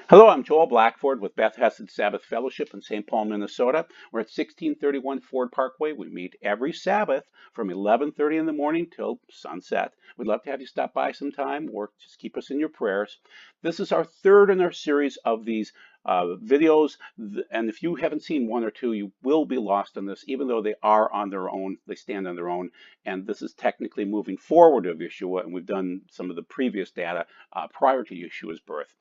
Hello, I'm Joel Blackford with Beth Sabbath Fellowship in St. Paul, Minnesota. We're at 1631 Ford Parkway. We meet every Sabbath from 11:30 in the morning till sunset. We'd love to have you stop by sometime or just keep us in your prayers. This is our third in our series of these videos, and if you haven't seen one or two, you will be lost in this, even though they are on their own, they stand on their own, and this is technically moving forward of Yeshua, and we've done some of the previous data prior to Yeshua's birth.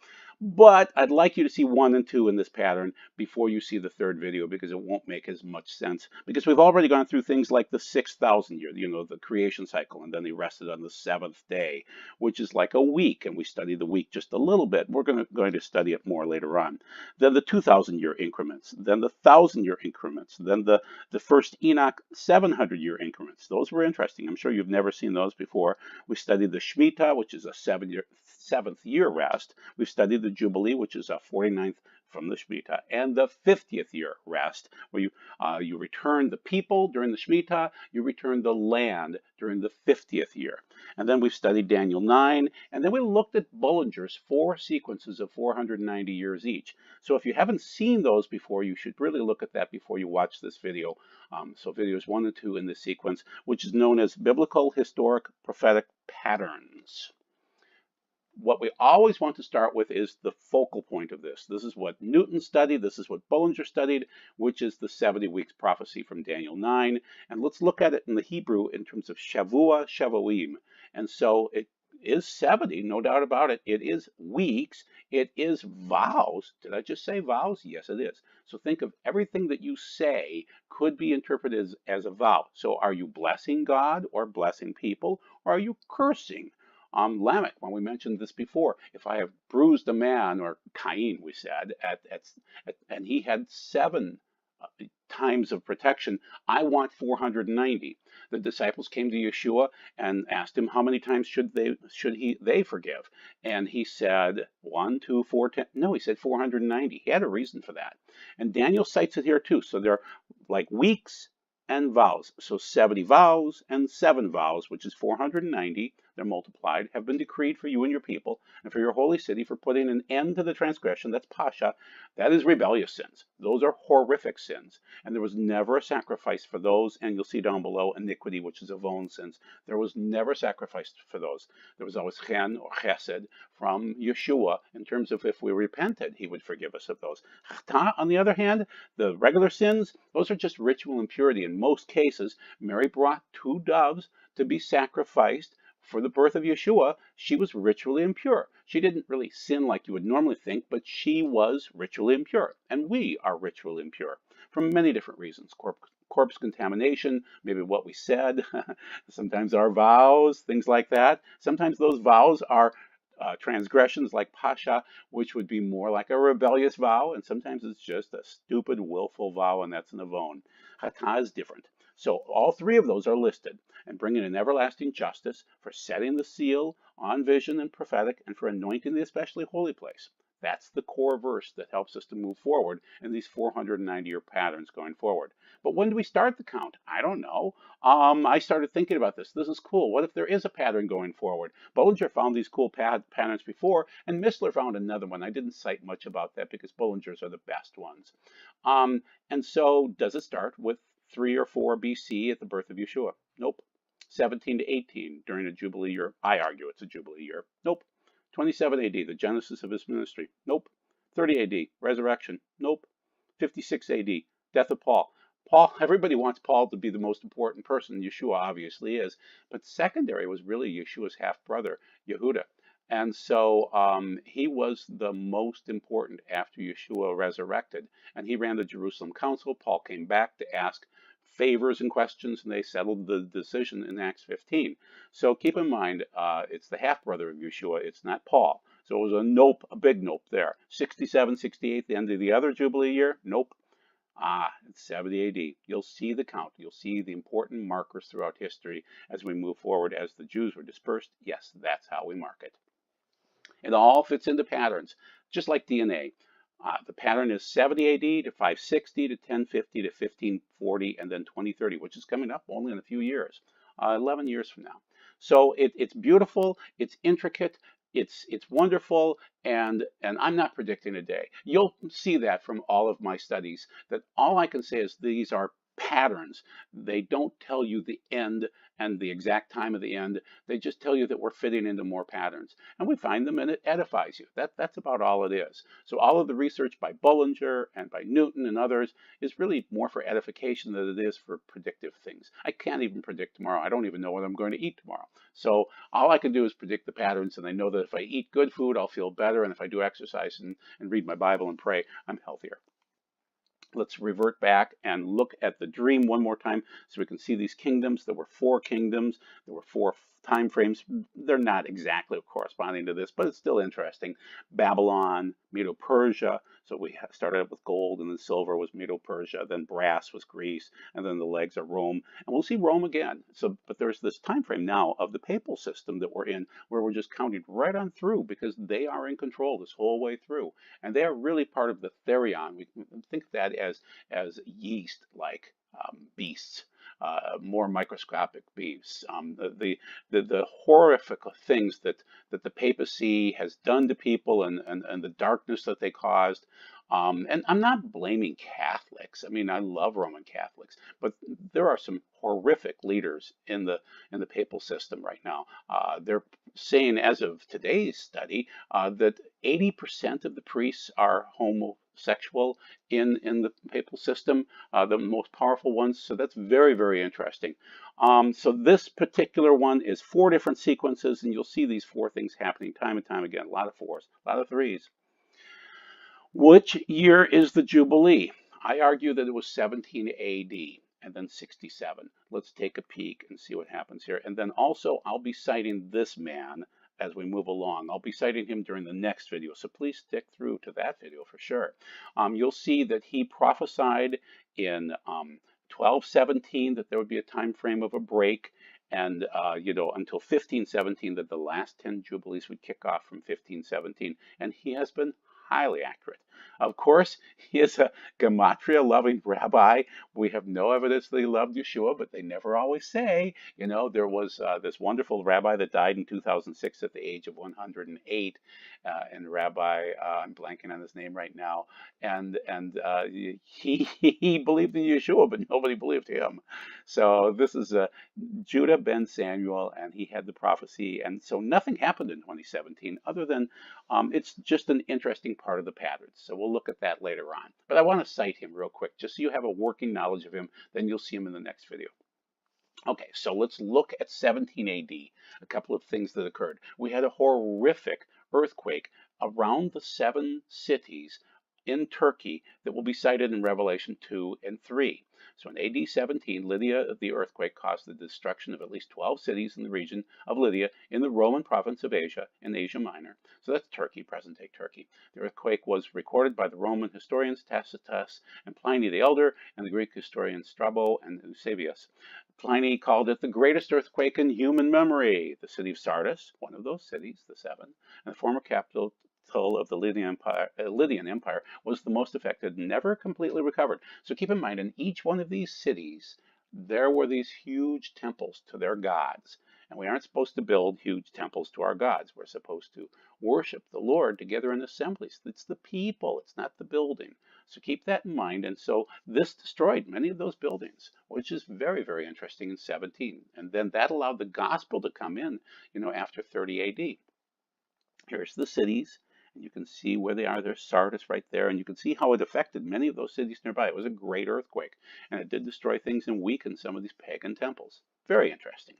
But I'd like you to see one and two in this pattern before you see the third video because it won't make as much sense. Because we've already gone through things like the 6,000 year, the creation cycle, and then they rested on the seventh day, which is like a week, and we studied the week just a little bit. We're going to study it more later on. Then the 2,000-year increments, then the 1,000-year increments, then the first Enoch 700-year increments. Those were interesting. I'm sure you've never seen those before. We studied the Shemitah, which is a seventh year rest. We've studied the Jubilee, which is a 49th from the Shemitah, and the 50th year rest, where you return the people during the Shemitah, you return the land during the 50th year. And then we've studied Daniel 9, and then we looked at Bullinger's 4 sequences of 490 years each. So if you haven't seen those before, you should really look at that before you watch this video. So videos 1 and 2 in this sequence, which is known as Biblical Historic Prophetic Patterns. What we always want to start with is the focal point of this. This is what Newton studied, this is what Bullinger studied, which is the 70 weeks prophecy from Daniel 9. And let's look at it in the Hebrew in terms of Shavua, Shavuim. And so it is 70, no doubt about it. It is weeks, it is vows. Did I just say vows? Yes, it is. So think of everything that you say could be interpreted as a vow. So are you blessing God or blessing people, or are you cursing? Lamech, when we mentioned this before, if I have bruised a man, or Cain, we said, and he had 7 times of protection, I want 490. The disciples came to Yeshua and asked him how many times should they forgive, and he said 1, 2, 4, 10. No, he said 490. He had a reason for that, and Daniel cites it here too. So they're like weeks and vows. So 70 vows and 7 vows, which is 490, they're multiplied, have been decreed for you and your people and for your holy city for putting an end to the transgression. That's Pasha. That is rebellious sins. Those are horrific sins. And there was never a sacrifice for those. And you'll see down below iniquity, which is Avon sins. There was never sacrificed for those. There was always chen or chesed from Yeshua in terms of if we repented, he would forgive us of those. Chata, on the other hand, the regular sins, those are just ritual impurity. In most cases, Mary brought 2 doves to be sacrificed for the birth of Yeshua. She was ritually impure. She didn't really sin like you would normally think, but she was ritually impure. And we are ritually impure for many different reasons. Corpse contamination, maybe what we said, sometimes our vows, things like that. Sometimes those vows are transgressions like Pasha, which would be more like a rebellious vow, and sometimes it's just a stupid, willful vow, and that's an avon. Chata is different. So all 3 of those are listed, and bringing an everlasting justice, for setting the seal on vision and prophetic, and for anointing the especially holy place. That's the core verse that helps us to move forward in these 490-year patterns going forward. But when do we start the count? I don't know. I started thinking about this. This is cool. What if there is a pattern going forward? Bollinger found these cool patterns before, and Missler found another one. I didn't cite much about that because Bollinger's are the best ones. And so does it start with 3 or 4 BC at the birth of Yeshua? Nope. 17 to 18 during a Jubilee year. I argue it's a Jubilee year. Nope. 27 AD, the genesis of his ministry. Nope. 30 AD, resurrection. Nope. 56 AD, death of Paul. Everybody wants Paul to be the most important person. Yeshua obviously is. But secondary was really Yeshua's half-brother, Yehuda. And so he was the most important after Yeshua resurrected. And he ran the Jerusalem Council. Paul came back to ask favors and questions, and they settled the decision in Acts 15. So keep in mind, it's the half-brother of Yeshua. It's not Paul. So it was a nope, a big nope there. 67, 68, the end of the other Jubilee year? Nope. It's 70 AD. You'll see the count. You'll see the important markers throughout history as we move forward. As the Jews were dispersed, yes, that's how we mark it. It all fits into patterns, just like DNA. The pattern is 70 AD to 560 to 1050 to 1540 and then 2030, which is coming up only in a few years, 11 years from now. So it's beautiful, it's intricate, it's wonderful, and I'm not predicting a day. You'll see that from all of my studies, that all I can say is these are patterns. They don't tell you the end and the exact time of the end. They just tell you that we're fitting into more patterns. And we find them and it edifies you. That's about all it is. So all of the research by Bullinger and by Newton and others is really more for edification than it is for predictive things. I can't even predict tomorrow. I don't even know what I'm going to eat tomorrow. So all I can do is predict the patterns, and I know that if I eat good food, I'll feel better. And if I do exercise and read my Bible and pray, I'm healthier. Let's revert back and look at the dream one more time so we can see these kingdoms. There were 4 kingdoms. There were 4 time frames. They're not exactly corresponding to this, but it's still interesting. Babylon, Medo-Persia. So we started up with gold, and then silver was Medo-Persia, then brass was Greece, and then the legs are Rome. And we'll see Rome again. So, but there's this time frame now of the papal system that we're in, where we're just counting right on through, because they are in control this whole way through. And they are really part of the Therion. We can think of that as yeast-like beasts. More microscopic beasts. The horrific things that the papacy has done to people, and the darkness that they caused. And I'm not blaming Catholics. I mean, I love Roman Catholics, but there are some horrific leaders in the papal system right now. They're saying, as of today's study, that 80% of the priests are homosexual in the papal system, the most powerful ones. So that's very, very interesting. So this particular one is 4 different sequences, and you'll see these 4 things happening time and time again. A lot of 4s, a lot of 3s. Which year is the Jubilee? I argue that it was 17 AD and then 67. Let's take a peek and see what happens here. And then also, I'll be citing this man as we move along. I'll be citing him during the next video, so please stick through to that video for sure. You'll see that he prophesied in 1217 that there would be a time frame of a break, and until 1517 that the last 10 Jubilees would kick off from 1517, and he has been highly accurate. Of course, he is a gematria-loving rabbi. We have no evidence that he loved Yeshua, but they never always say. There was this wonderful rabbi that died in 2006 at the age of 108, and Rabbi, I'm blanking on his name right now, and he believed in Yeshua, but nobody believed him. So this is Judah ben Samuel, and he had the prophecy, and so nothing happened in 2017 other than it's just an interesting part of the patterns. So we'll look at that later on. But I want to cite him real quick, just so you have a working knowledge of him. Then you'll see him in the next video. Okay, so let's look at 17 AD, a couple of things that occurred. We had a horrific earthquake around the 7 cities in Turkey that will be cited in Revelation 2 and 3. So in AD 17, Lydia, the earthquake caused the destruction of at least 12 cities in the region of Lydia in the Roman province of Asia, in Asia Minor. So that's Turkey, present-day Turkey. The earthquake was recorded by the Roman historians Tacitus and Pliny the Elder, and the Greek historians Strabo and Eusebius. Pliny called it the greatest earthquake in human memory. The city of Sardis, one of those cities, the 7, and the former capital of the Lydian Empire, was the most affected, never completely recovered. So keep in mind, in each one of these cities, there were these huge temples to their gods. And we aren't supposed to build huge temples to our gods. We're supposed to worship the Lord together in assemblies. It's the people, it's not the building. So keep that in mind. And so this destroyed many of those buildings, which is very, very interesting in 17. And then that allowed the gospel to come in, after 30 AD. Here's the cities. And you can see where they are. There's Sardis right there. And you can see how it affected many of those cities nearby. It was a great earthquake. And it did destroy things and weaken some of these pagan temples. Very interesting.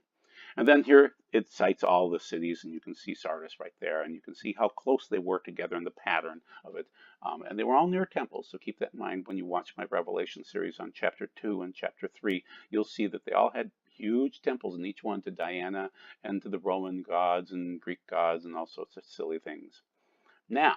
And then here it cites all the cities. And you can see Sardis right there. And you can see how close they were together in the pattern of it. And they were all near temples. So keep that in mind when you watch my Revelation series on chapter 2 and chapter 3. You'll see that they all had huge temples in each one to Diana and to the Roman gods and Greek gods and all sorts of silly things. Now,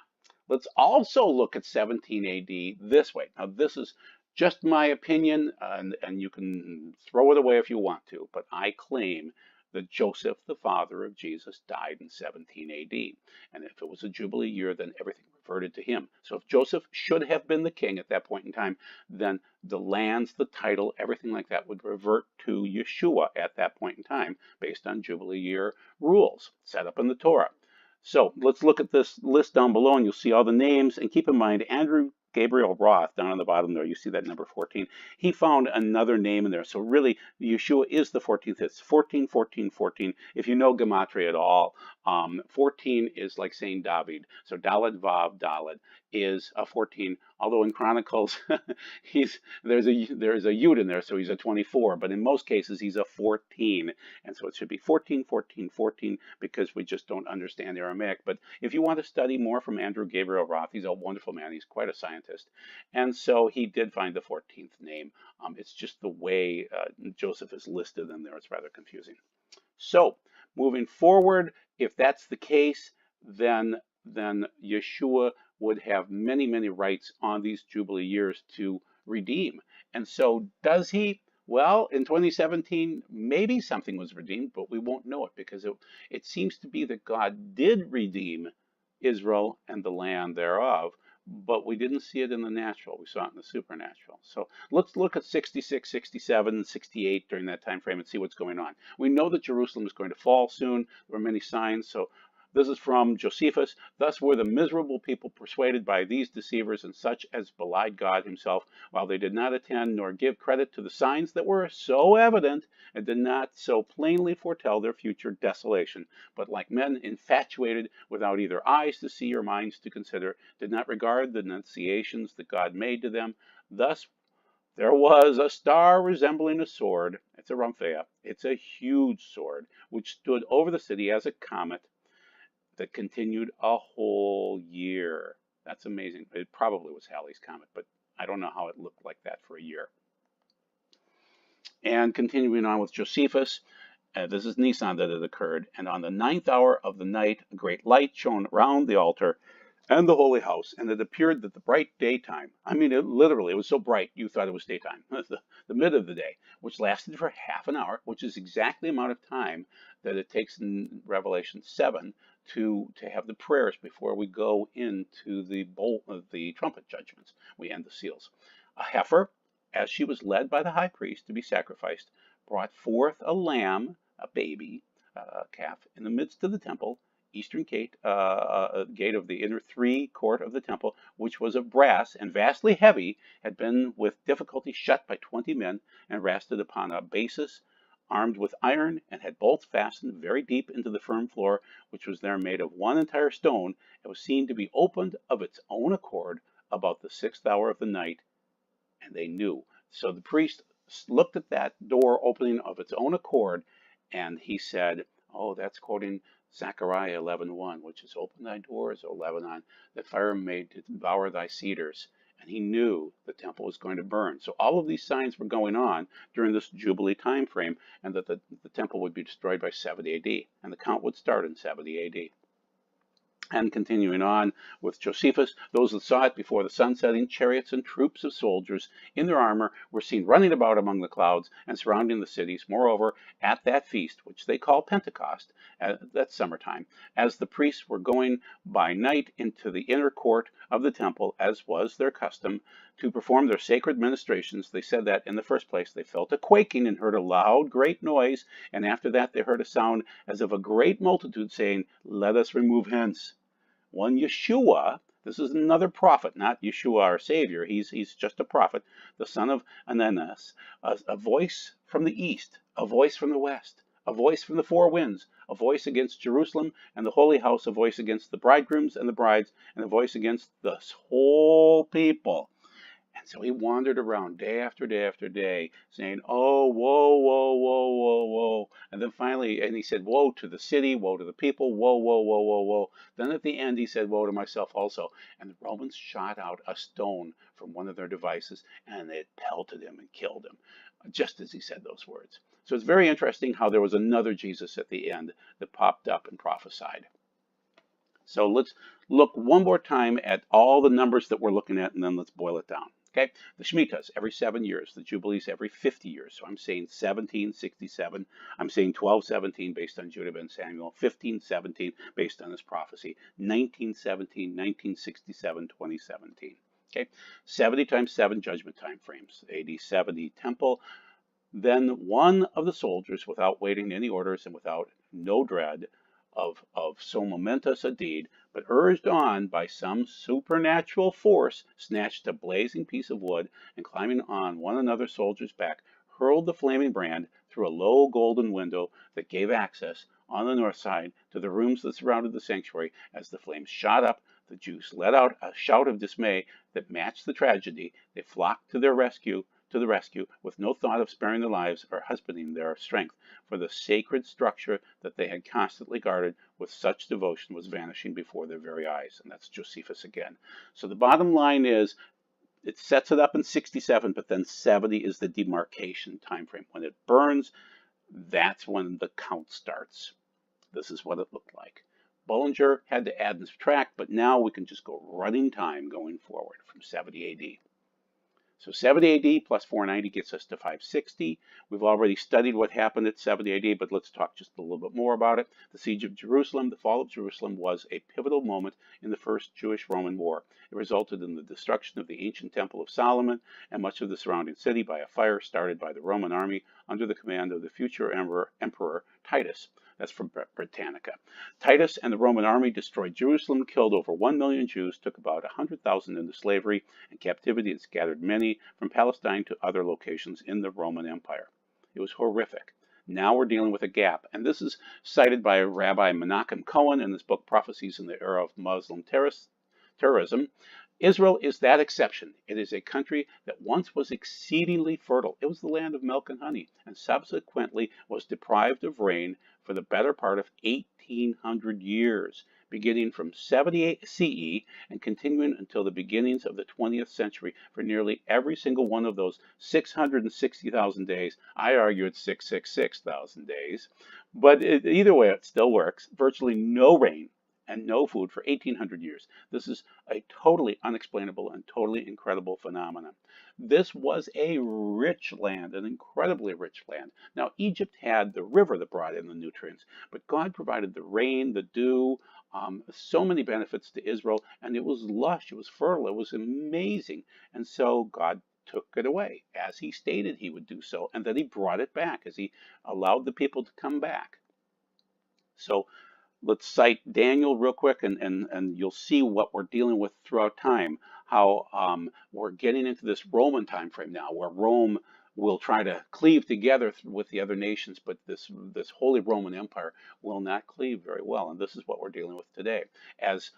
let's also look at 17 AD this way. Now, this is just my opinion, and you can throw it away if you want to, but I claim that Joseph, the father of Jesus, died in 17 AD. And if it was a Jubilee year, then everything reverted to him. So if Joseph should have been the king at that point in time, then the lands, the title, everything like that would revert to Yeshua at that point in time, based on Jubilee year rules set up in the Torah. So let's look at this list down below and you'll see all the names. And keep in mind, Andrew Gabriel Roth, down on the bottom there, you see that number 14. He found another name in there. So really, Yeshua is the 14th. It's 14, 14, 14. If you know Gematria at all, 14 is like saying David. So Dalet Vav Dalet is a 14. Although in Chronicles, there's a Yud in there, so he's a 24. But in most cases, he's a 14. And so it should be 14, 14, 14, because we just don't understand Aramaic. But if you want to study more from Andrew Gabriel Roth, he's a wonderful man. He's quite a scientist. And so he did find the 14th name. It's just the way Joseph is listed in there. It's rather confusing. So moving forward, if that's the case, then Yeshua would have many, many rights on these Jubilee years to redeem. And so does he? Well, in 2017, maybe something was redeemed, but we won't know it because it seems to be that God did redeem Israel and the land thereof, but we didn't see it in the natural. We saw it in the supernatural. So let's look at 66, 67, 68 during that time frame and see what's going on. We know that Jerusalem is going to fall soon. There are many signs. So this is from Josephus. Thus were the miserable people persuaded by these deceivers and such as belied God himself, while they did not attend nor give credit to the signs that were so evident and did not so plainly foretell their future desolation, but like men infatuated without either eyes to see or minds to consider, did not regard the denunciations that God made to them. Thus there was a star resembling a sword. It's a Ramphea. It's a huge sword, which stood over the city as a comet, that continued a whole year. That's amazing. It probably was Halley's Comet, but I don't know how it looked like that for a year. And continuing on with Josephus, this is Nisan that it occurred. And on the 9th hour of the night, a great light shone round the altar and the holy house, and it appeared that the bright daytime, I mean, it was so bright you thought it was daytime, the mid of the day, which lasted for half an hour, which is exactly the amount of time that it takes in Revelation 7 to have the prayers before we go into the bowl of the trumpet judgments. We end the seals. A heifer, as she was led by the high priest to be sacrificed, brought forth a lamb, a baby, a calf, in the midst of the temple, eastern gate, gate of the inner court of the temple, which was of brass and vastly heavy, had been with difficulty shut by 20 men, and rested upon a basis armed with iron, and had bolts fastened very deep into the firm floor, which was there made of one entire stone. It was seen to be opened of its own accord about the 6th hour of the night, and they knew. So the priest looked at that door opening of its own accord, and he said, oh, that's quoting Zechariah 11:1, which is, open thy doors, O Lebanon, that fire may devour thy cedars. And he knew the temple was going to burn. So all of these signs were going on during this Jubilee time frame, and that the temple would be destroyed by 70 AD, and the count would start in 70 AD. And continuing on with Josephus, those that saw it before the sun setting, chariots and troops of soldiers in their armor were seen running about among the clouds and surrounding the cities. Moreover, at that feast, which they call Pentecost, that's summertime, as the priests were going by night into the inner court of the temple, as was their custom, to perform their sacred ministrations, they said that in the first place they felt a quaking and heard a loud, great noise, and after that they heard a sound as of a great multitude saying, let us remove hence. One Yeshua, this is another prophet, not Yeshua our Savior, he's just a prophet, the son of Ananas, a voice from the east, a voice from the west, a voice from the four winds, a voice against Jerusalem and the holy house, a voice against the bridegrooms and the brides, and a voice against the whole people. And so he wandered around day after day after day, saying, oh, woe, woe, woe, woe, woe. And then finally, and he said, woe to the city, woe to the people, woe, woe, woe, woe, woe. Then at the end, he said, woe to myself also. And the Romans shot out a stone from one of their devices, and it pelted him and killed him, just as he said those words. So it's very interesting how there was another Jesus at the end that popped up and prophesied. So let's look one more time at all the numbers that we're looking at, and then let's boil it down. Okay, the Shemitahs every 7 years, the Jubilees every 50 years. So I'm saying 1767. I'm saying 1217 based on Judah ben Samuel, 1517 based on his prophecy, 1917, 1967, 2017. Okay, 70 times 7 judgment time frames, AD 70 temple. Then one of the soldiers, without waiting any orders and without no dread, of so momentous a deed, but urged on by some supernatural force, snatched a blazing piece of wood, and climbing on one another soldier's back, hurled the flaming brand through a low golden window that gave access on the north side to the rooms that surrounded the sanctuary. As the flames shot up, the Jews let out a shout of dismay that matched the tragedy. They flocked to the rescue, with no thought of sparing their lives or husbanding their strength, for the sacred structure that they had constantly guarded with such devotion was vanishing before their very eyes. And that's Josephus again. So the bottom line is, it sets it up in 67, but then 70 is the demarcation time frame. When it burns, that's when the count starts. This is what it looked like. Bullinger had to add and subtract, but now we can just go running time going forward from 70 AD. So 70 AD plus 490 gets us to 560. We've already studied what happened at 70 AD, but let's talk just a little bit more about it. The siege of Jerusalem, the fall of Jerusalem, was a pivotal moment in the First Jewish-Roman War. It resulted in the destruction of the ancient Temple of Solomon and much of the surrounding city by a fire started by the Roman army under the command of the future Emperor Titus. That's from Britannica. Titus and the Roman army destroyed Jerusalem, killed over 1 million Jews, took about 100,000 into slavery and captivity, and scattered many from Palestine to other locations in the Roman Empire. It was horrific. Now we're dealing with a gap, and this is cited by Rabbi Menachem Cohen in his book Prophecies in the Era of Muslim Terrorism. Israel is that exception. It is a country that once was exceedingly fertile. It was the land of milk and honey, and subsequently was deprived of rain for the better part of 1,800 years, beginning from 78 CE and continuing until the beginnings of the 20th century for nearly every single one of those 660,000 days. I argue it's 666,000 days, but either way, it still works. Virtually no rain and no food for 1,800 years. This is a totally unexplainable and totally incredible phenomenon. This was a rich land, an incredibly rich land. Now, Egypt had the river that brought in the nutrients, but God provided the rain, the dew, so many benefits to Israel, and it was lush, it was fertile, it was amazing. And so God took it away, as he stated he would do so, and then he brought it back as he allowed the people to come back. So let's cite Daniel real quick, and you'll see what we're dealing with throughout time, how we're getting into this Roman time frame now, where Rome will try to cleave together with the other nations, but this Holy Roman Empire will not cleave very well, and this is what we're dealing with today. As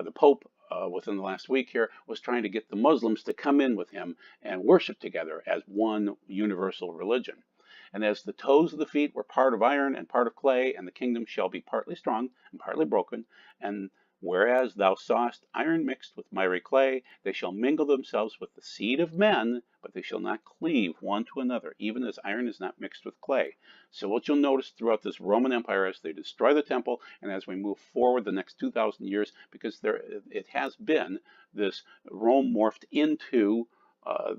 the Pope within the last week here was trying to get the Muslims to come in with him and worship together as one universal religion. And as the toes of the feet were part of iron and part of clay, and the kingdom shall be partly strong and partly broken, and whereas thou sawest iron mixed with miry clay, they shall mingle themselves with the seed of men, but they shall not cleave one to another, even as iron is not mixed with clay. So what you'll notice throughout this Roman Empire as they destroy the temple, and as we move forward the next 2,000 years, because it has been this Rome morphed into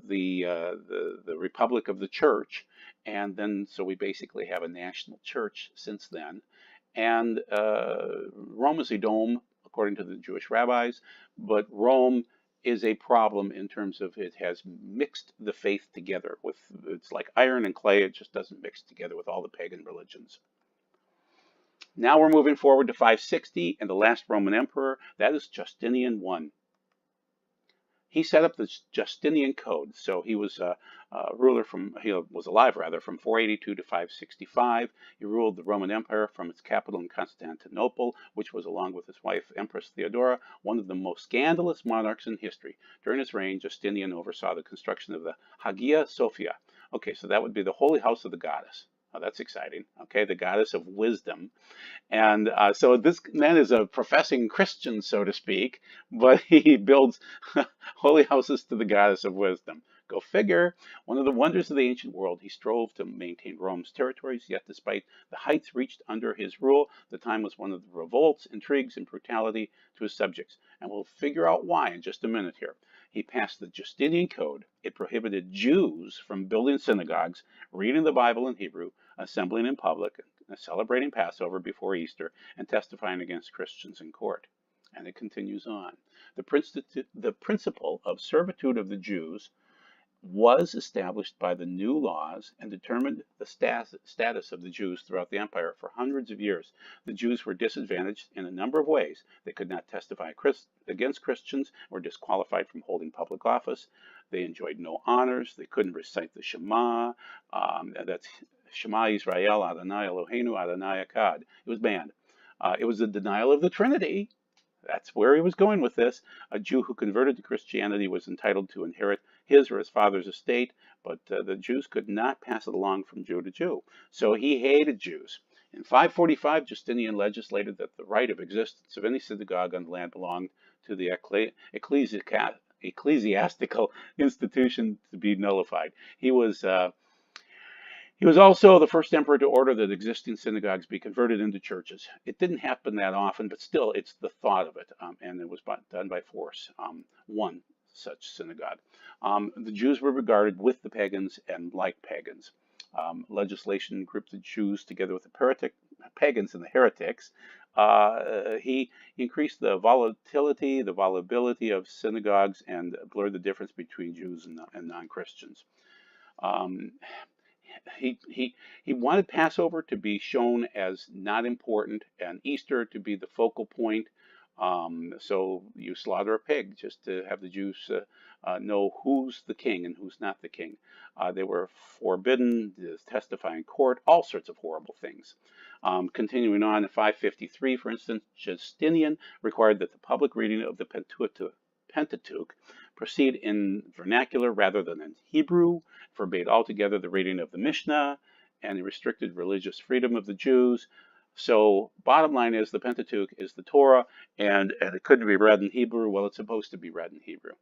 the Republic of the Church, and then so we basically have a national church since then. And Rome is a dome, according to the Jewish rabbis, but Rome is a problem in terms of it has mixed the faith together with, it's like iron and clay, it just doesn't mix together with all the pagan religions. Now we're moving forward to 560, and the last Roman emperor, that is Justinian I. He set up the Justinian Code. So he was he was alive rather, from 482 to 565. He ruled the Roman Empire from its capital in Constantinople, which was, along with his wife, Empress Theodora, one of the most scandalous monarchs in history. During his reign, Justinian oversaw the construction of the Hagia Sophia. Okay, so that would be the holy house of the goddess. Oh, that's exciting. Okay, the goddess of wisdom. And so this man is a professing Christian, so to speak, but he builds holy houses to the goddess of wisdom. Go figure. One of the wonders of the ancient world, he strove to maintain Rome's territories, yet despite the heights reached under his rule, the time was one of the revolts, intrigues, and brutality to his subjects. And we'll figure out why in just a minute here. He passed the Justinian Code. It prohibited Jews from building synagogues, reading the Bible in Hebrew, assembling in public, celebrating Passover before Easter, and testifying against Christians in court. And it continues on. The principle of servitude of the Jews was established by the new laws and determined the status of the Jews throughout the empire. For hundreds of years, the Jews were disadvantaged in a number of ways. They could not testify against Christians, were disqualified from holding public office. They enjoyed no honors. They couldn't recite the Shema. That's Shema Israel, Adonai Eloheinu, Adonai Echad. It was banned. It was the denial of the Trinity. That's where he was going with this. A Jew who converted to Christianity was entitled to inherit his or his father's estate, but the Jews could not pass it along from Jew to Jew. So he hated Jews. In 545, Justinian legislated that the right of existence of any synagogue on the land belonged to the ecclesiastical institution to be nullified. He was also the first emperor to order that existing synagogues be converted into churches. It didn't happen that often, but still, it's the thought of it, and it was done by force. One such synagogue. The Jews were regarded with the pagans and like pagans. Legislation grouped the Jews together with the pagans and the heretics. He increased the volubility of synagogues and blurred the difference between Jews and non-Christians. He wanted Passover to be shown as not important and Easter to be the focal point. So you slaughter a pig just to have the Jews know who's the king and who's not the king. They were forbidden to testify in court, all sorts of horrible things. Continuing on in 553, for instance, Justinian required that the public reading of the Pentateuch proceed in vernacular rather than in Hebrew, forbade altogether the reading of the Mishnah, and restricted religious freedom of the Jews. So bottom line is the Pentateuch is the Torah, and it couldn't be read in Hebrew. Well, it's supposed to be read in Hebrew.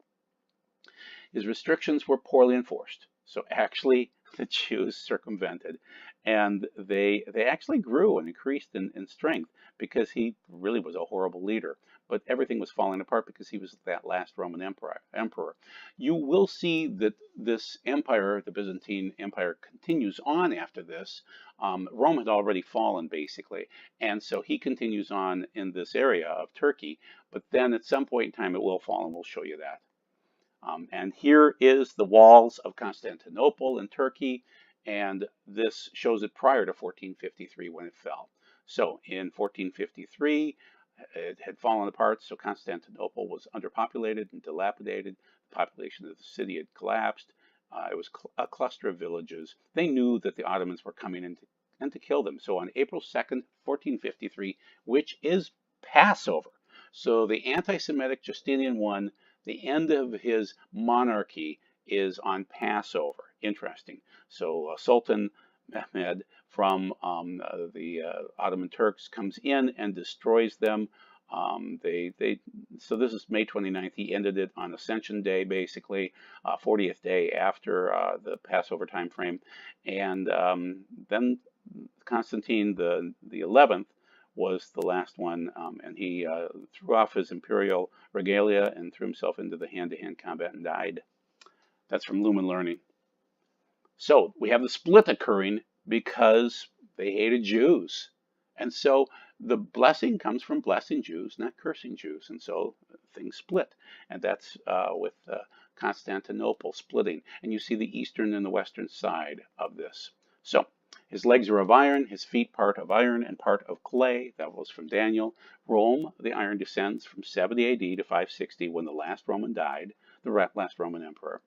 His restrictions were poorly enforced. So actually, the Jews circumvented, and they actually grew and increased in strength because he really was a horrible leader. But everything was falling apart because he was that last Roman emperor. You will see that this empire, the Byzantine Empire, continues on after this. Rome had already fallen, basically, and so he continues on in this area of Turkey. But then at some point in time, it will fall, and we'll show you that. And here is the walls of Constantinople in Turkey, and this shows it prior to 1453 when it fell. So in 1453, it had fallen apart, so Constantinople was underpopulated and dilapidated. The population of the city had collapsed. It was a cluster of villages. They knew that the Ottomans were coming in to kill them. So on April 2nd, 1453, which is Passover, so the anti-Semitic Justinian won. The end of his monarchy is on Passover. Interesting. So Sultan Mehmed from the Ottoman Turks comes in and destroys them. So this is May 29th. He ended it on Ascension Day, basically, 40th day after the Passover time frame. And then Constantine the 11th was the last one, and he threw off his imperial regalia and threw himself into the hand-to-hand combat and died. That's from Lumen Learning. So we have the split occurring because they hated Jews. And so the blessing comes from blessing Jews, not cursing Jews. And so things split. And that's with Constantinople splitting. And you see the eastern and the western side of this. So his legs are of iron, his feet part of iron and part of clay. That was from Daniel. Rome, the iron descends from 70 AD to 560 when the last Roman died, the last Roman emperor.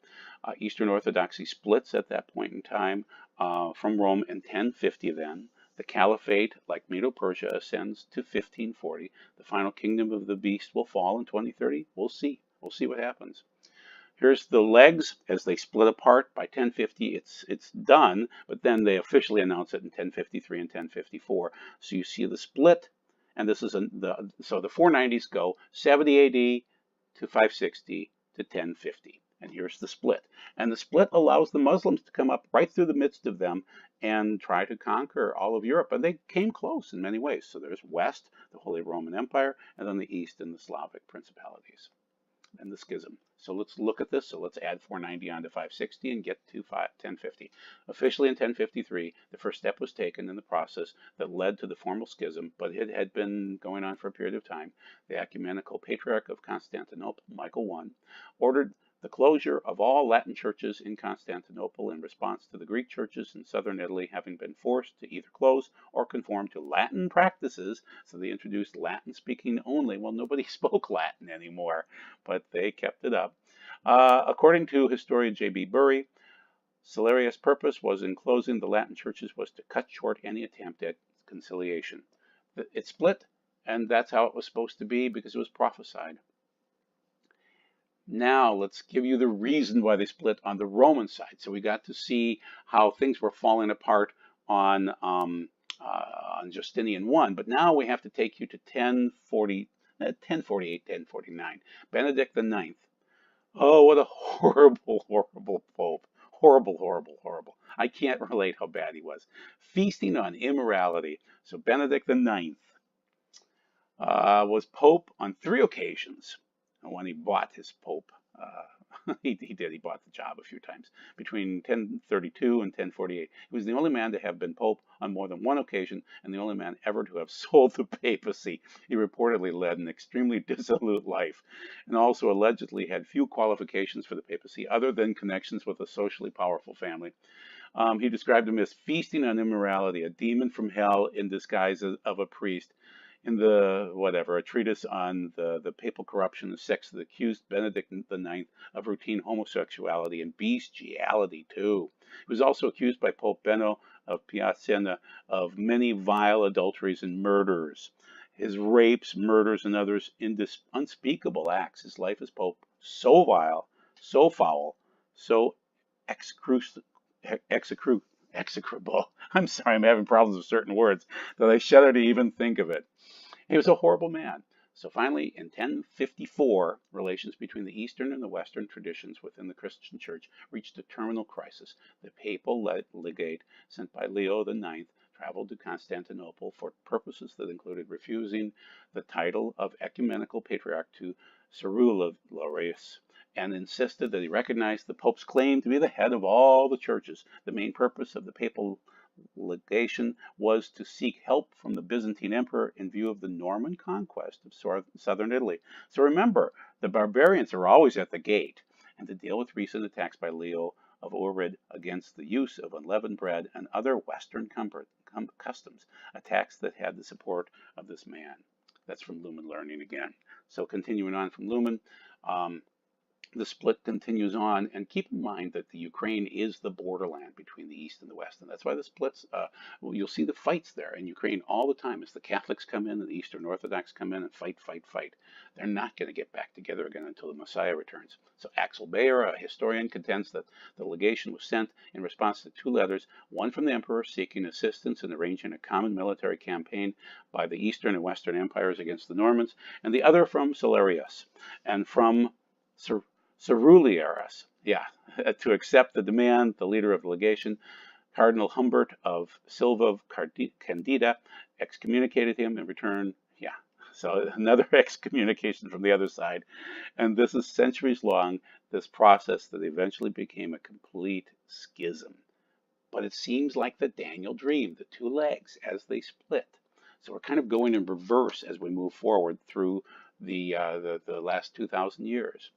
Eastern Orthodoxy splits at that point in time from Rome in 1050 then. The Caliphate, like Medo-Persia, ascends to 1540. The final kingdom of the beast will fall in 2030. We'll see. We'll see what happens. Here's the legs as they split apart. By 1050, it's done, but then they officially announce it in 1053 and 1054. So you see the split, and this is so the 490s go 70 AD to 560 to 1050. And here's the split. And the split allows the Muslims to come up right through the midst of them and try to conquer all of Europe. And they came close in many ways. So there's West, the Holy Roman Empire, and then the East and the Slavic principalities and the Schism. So let's look at this. So let's add 490 on to 560 and get to 1050. Officially in 1053, the first step was taken in the process that led to the formal schism, but it had been going on for a period of time. The ecumenical patriarch of Constantinople, Michael I, ordered The closure of all Latin churches in Constantinople in response to the Greek churches in southern Italy having been forced to either close or conform to Latin practices. So they introduced Latin speaking only. Well, nobody spoke Latin anymore, but they kept it up. According to historian J.B. Bury, Celerius' purpose was in closing the Latin churches was to cut short any attempt at conciliation. It split, and that's how it was supposed to be because it was prophesied. Now let's give you the reason why they split on the Roman side. So we got to see how things were falling apart on Justinian I, but now we have to take you to 1048, 1049, Benedict IX. Oh, what a horrible, horrible pope. Horrible, horrible, horrible. I can't relate how bad he was. Feasting on immorality. So Benedict IX was pope on 3 occasions. And when he bought his pope, he did. He bought the job a few times between 1032 and 1048. He was the only man to have been pope on more than 1 occasion and the only man ever to have sold the papacy. He reportedly led an extremely dissolute life and also allegedly had few qualifications for the papacy other than connections with a socially powerful family. He described him as feasting on immorality, a demon from hell in disguise of a priest. In a treatise on the papal corruption and sex that accused Benedict IX of routine homosexuality and bestiality too. He was also accused by Pope Benno of Piacenza of many vile adulteries and murders. His rapes, murders, and others unspeakable acts. His life as Pope, so vile, so foul, so execrable. I'm sorry, I'm having problems with certain words that I shudder to even think of it. He was a horrible man. So finally, in 1054, relations between the Eastern and the Western traditions within the Christian Church reached a terminal crisis. The papal legate sent by Leo IX traveled to Constantinople for purposes that included refusing the title of ecumenical patriarch to Cerularius and insisted that he recognized the Pope's claim to be the head of all the churches. The main purpose of the papal legation was to seek help from the Byzantine emperor in view of the Norman conquest of southern Italy. So remember, the barbarians are always at the gate, and to deal with recent attacks by Leo of Ohrid against the use of unleavened bread and other Western customs, attacks that had the support of this man. That's from Lumen Learning again. So continuing on from Lumen, the split continues on, and keep in mind that the Ukraine is the borderland between the East and the West, and that's why the splits, you'll see the fights there in Ukraine all the time as the Catholics come in and the Eastern Orthodox come in and fight. They're not going to get back together again until the Messiah returns. So Axel Bayer, a historian, contends that the legation was sent in response to 2 letters, one from the emperor seeking assistance in arranging a common military campaign by the Eastern and Western empires against the Normans, and the other from Celerius and from Cerularius, to accept the demand. The leader of the legation, Cardinal Humbert of Silva Candida, excommunicated him in return. So another excommunication from the other side. And this is centuries long, this process that eventually became a complete schism. But it seems like the Daniel dream, the 2 legs as they split. So we're kind of going in reverse as we move forward through the last 2,000 years.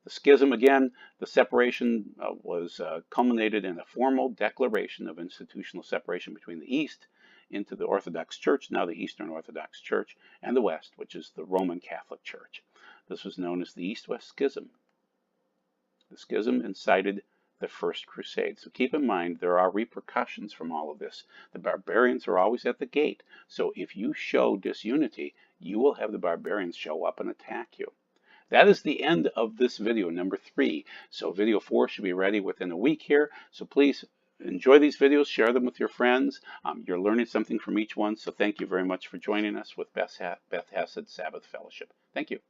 The schism, again, the separation was culminated in a formal declaration of institutional separation between the East into the Orthodox Church, now the Eastern Orthodox Church, and the West, which is the Roman Catholic Church. This was known as the East-West Schism. The schism incited the First Crusade. So keep in mind, there are repercussions from all of this. The barbarians are always at the gate. So if you show disunity, you will have the barbarians show up and attack you. That is the end of this video, number 3. So video 4 should be ready within a week here. So please enjoy these videos, share them with your friends. You're learning something from each one. So thank you very much for joining us with Beth Chesed Sabbath Fellowship. Thank you.